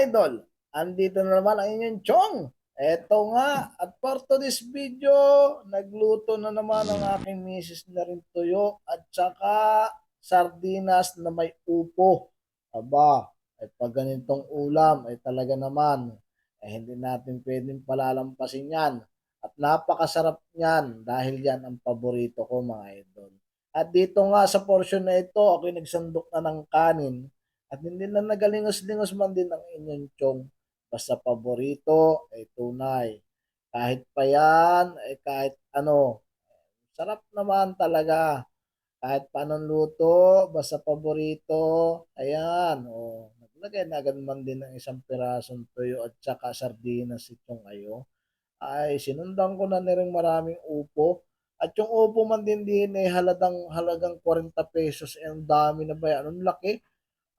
idol, andito na naman ang inyong Chong. Eto nga, at for today's video, nagluto na naman ang aking misis na rin tuyo at saka sardinas na may upo. Aba, ay pag ganitong ulam ay talaga naman, hindi natin pwedeng palalampasin yan. At napakasarap niyan dahil yan ang paborito ko mga idol. At dito nga sa portion na ito, ako'y nagsandok na ng kanin at hindi na nagalingos-lingos man din ang inyong tiyong basta paborito ay tunay. Kahit pa yan, ay kahit ano, sarap naman talaga. Kahit paanong luto, basta paborito, ayan, naglagay na agad man din ng isang pirasong tuyo at saka sardinas itong ayo. Ay, sinundan ko na rin maraming upo. At yung upo man din ay halagang 40 pesos. Eh, ang dami na ba yan? Ang laki.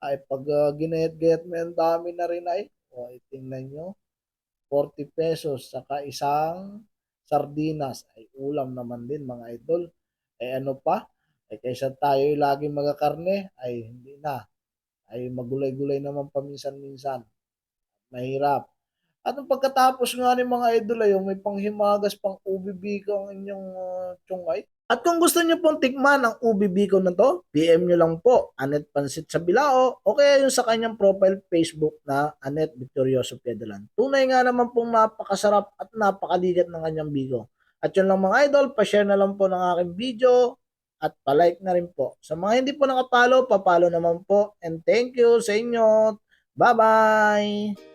Ay pag ginayat-gayat mo ang dami na rin ay, tingnan nyo, 40 pesos saka isang sardinas ay ulam naman din mga idol. Eh ano pa? Kaysa tayo lagi magakarne ay hindi na. Ay magulay-gulay naman paminsan-minsan. Mahirap. At nung pagkatapos nga ni mga idol ay may panghimagas pang ubi biko ang inyong tiyongay. At kung gusto niyo pong tikman ang ubi biko na to, PM nyo lang po Anet Pansit sa Bilao o kaya yung sa kanyang profile Facebook na Anet Victorioso Piedalan. Tunay nga naman pong napakasarap at napakaligat ng kanyang biko. At yun lang mga idol, pa-share na lang po ng aking video at pa-like na rin po. Sa mga hindi po nakapalo, papalo naman po. And thank you sa inyo. Bye-bye!